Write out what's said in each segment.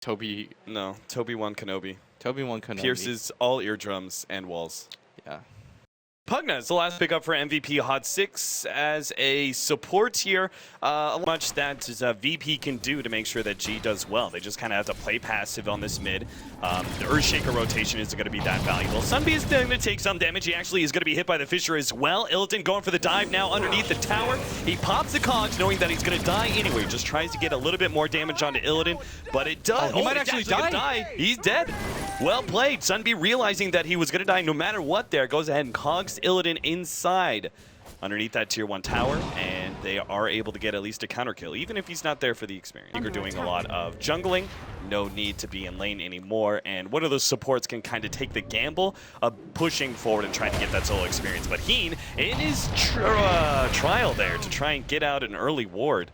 Toby. No, Toby won Kenobi. Toby won Kenobi. Pierces all eardrums and walls. Yeah. Pugna is the last pickup for MVP HOT6 as a support here. Much that VP can do to make sure that G does well. They just kind of have to play passive on this mid. The Earthshaker rotation isn't going to be that valuable. Sunbee is going to take some damage. He actually is going to be hit by the Fissure as well. Illidan going for the dive now underneath the tower. He pops the cogs knowing that he's going to die anyway. Just tries to get a little bit more damage onto Illidan, but it does. Oh, he might actually die. He's dead. Well played. Sunbee realizing that he was going to die no matter what there, goes ahead and cogs Illidan inside underneath that tier 1 tower, and they are able to get at least a counter kill, even if he's not there for the experience. You're doing a lot of jungling, no need to be in lane anymore, and one of those supports can kind of take the gamble of pushing forward and trying to get that solo experience. But Heen, in his trial there to try and get out an early ward,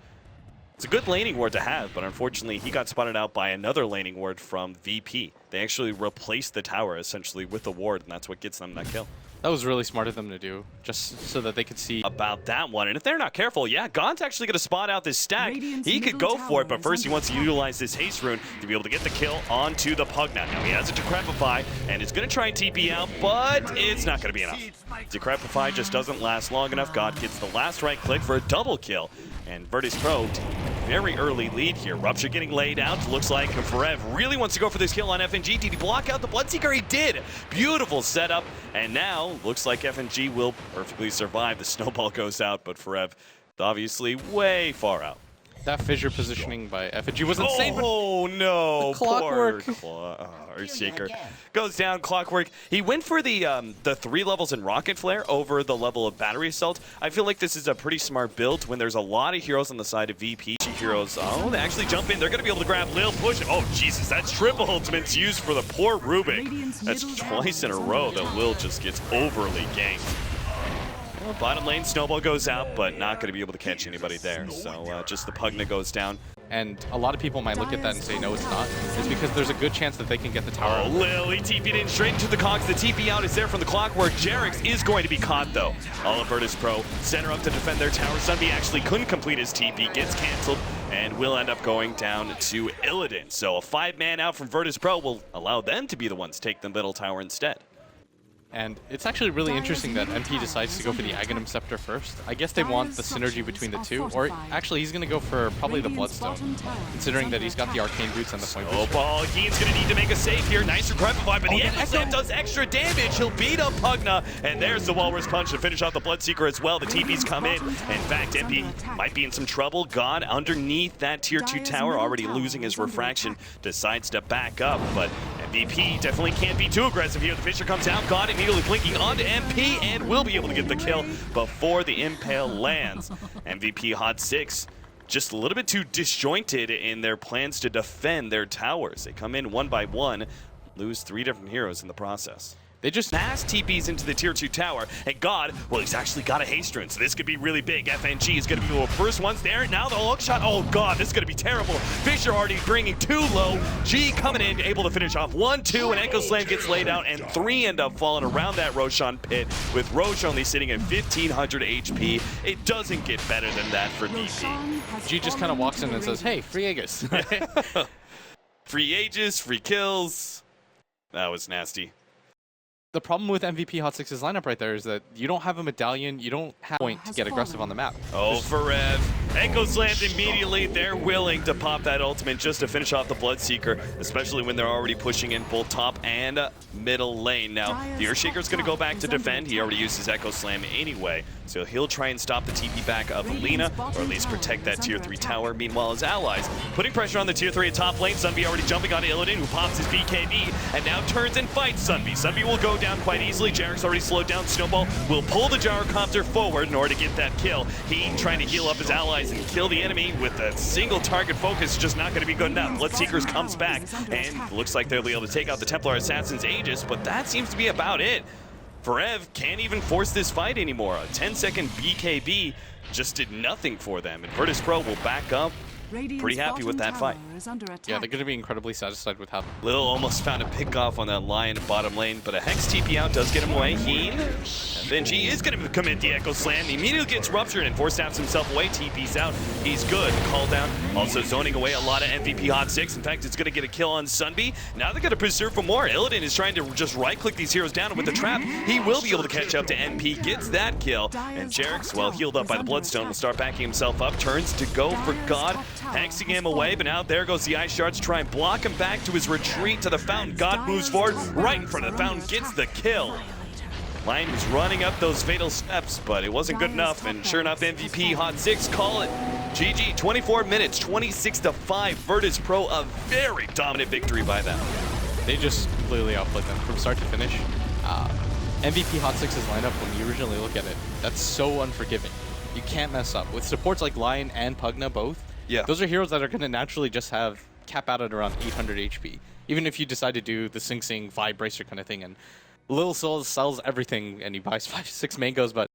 it's a good laning ward to have, but unfortunately he got spotted out by another laning ward from VP. They actually replaced the tower essentially with the ward, and that's what gets them that kill. That was really smart of them to do, just so that they could see about that one. And if they're not careful, yeah, God's actually going to spot out this stack. He could go for it, but first he wants to utilize this haste rune to be able to get the kill onto the Pugna. Now he has a Decrepify, and it's going to try and TP out, but it's not going to be enough. Decrepify just doesn't last long enough. God gets the last right click for a double kill. And Virtus.pro, very early lead here. Rupture getting laid out. Looks like Forev really wants to go for this kill on FNG. Did he block out the Bloodseeker? He did. Beautiful setup. And now, looks like FNG will perfectly survive. The snowball goes out, but Forev obviously way far out. That fissure positioning by FNG was insane. Oh no, Clockwork. Earthshaker goes down. Clockwork. He went for the 3 levels in Rocket Flare over the level of Battery Assault. I feel like this is a pretty smart build when there's a lot of heroes on the side of VP. Heroes, oh, they actually jump in. They're going to be able to grab Lil, push it. Oh, Jesus, that's triple ultimates used for the poor Rubik. That's twice in a row that Lil just gets overly ganked. Well, bottom lane, Snowball goes out, but not going to be able to catch anybody there. So just the Pugna goes down. And a lot of people might look at that and say, no, it's not. It's because there's a good chance that they can get the tower. Oh, Lil, he TP'd in straight into the cogs. The TP out is there from the Clockwork. Jarix is going to be caught, though. All of Virtus.pro center up to defend their tower. Sunbee actually couldn't complete his TP, gets canceled, and will end up going down to Illidan. So a 5-man out from Virtus.pro will allow them to be the ones to take the middle tower instead. And it's actually really interesting that MP decides to go for the Aghanim Scepter first. I guess they want the synergy between the two, or actually he's going to go for probably the Bloodstone, considering that he's got the Arcane Boots and the Point Booster. Oh, ball. Heen's going to need to make a save here. Nice Decrepify, but the Echo Slam does extra damage. He'll beat up Pugna, and there's the Walrus Punch to finish off the Bloodseeker as well. The TP's come in. In fact, MP might be in some trouble. God underneath that tier 2 tower, already losing his refraction, decides to back up, but MVP definitely can't be too aggressive here. The Fissure comes out. God immediately blinking onto MP and will be able to get the kill before the Impale lands. MVP HOT6 just a little bit too disjointed in their plans to defend their towers. They come in one by one, lose 3 different heroes in the process. They just mass TPs into the tier 2 tower, and God, well, he's actually got a haste rune, so this could be really big. FNG is going to be the first ones there. Now the hook shot. Oh, God, this is going to be terrible. Fissure already bringing 2 low. G coming in, able to finish off 1, 2, and Echo Slam gets laid out, and 3 end up falling around that Roshan pit, with Rosh only sitting at 1,500 HP. It doesn't get better than that for VP. G just kind of walks in and says, hey, free Aegis. Free Aegis, free kills. That was nasty. The problem with MVP HOT6's lineup right there is that you don't have a medallion, you don't have a point to get aggressive on the map. Oh, Forev. Echo slams immediately. They're willing to pop that ultimate just to finish off the Bloodseeker, especially when they're already pushing in both top and middle lane. Now, the Earthshaker's going to go back to defend. He already used his Echo Slam anyway, so he'll try and stop the TP back of Lina, or at least protect that tier 3 tower. Meanwhile, his allies putting pressure on the tier 3 at top lane. Sunbee already jumping onto Illidan, who pops his BKB, and now turns and fights Sunbee. Sunbee will go down quite easily. Jarix already slowed down. Snowball will pull the Gyrocopter forward in order to get that kill. He trying to heal up his allies and kill the enemy with a single target focus, just not going to be good enough. Bloodseekers comes back, and looks like they'll be able to take out the Templar Assassin's Aegis, but that seems to be about it. Forev can't even force this fight anymore. A 10-second BKB just did nothing for them, and Virtus.pro will back up pretty happy with that fight. Yeah, they're going to be incredibly satisfied with how... Lil almost found a pick off on that Lion bottom lane, but a Hex TP out does get him away. Heen, and then G is going to commit the Echo Slam. He immediately gets ruptured and force taps himself away. TP's out. He's good. Call down. Also zoning away a lot of MVP HOT6. In fact, it's going to get a kill on Sunby. Now they're going to preserve for more. Illidan is trying to just right-click these heroes down, and with the trap, he will be able to catch up to MP. Gets that kill, and Jarek's, well, healed up by the Bloodstone, will start backing himself up. Turns to go for God, hexing him away, but now there goes the Ice Shards to try and block him back to his retreat to the Fountain. God moves forward, right in front of the Fountain, gets the kill. Lion was running up those fatal steps, but it wasn't good enough, and sure enough, MVP HOT6 call it. GG, 24 minutes, 26-5, Virtus.pro, a very dominant victory by them. They just completely outplayed them from start to finish. MVP HOT6's lineup, when you originally look at it, that's so unforgiving. You can't mess up. With supports like Lion and Pugna both, those are heroes that are going to naturally just have cap out at around 800 HP. Even if you decide to do the Sing Sing Vibe Bracer kind of thing, and Lil sells everything and he buys 5-6 mangoes, but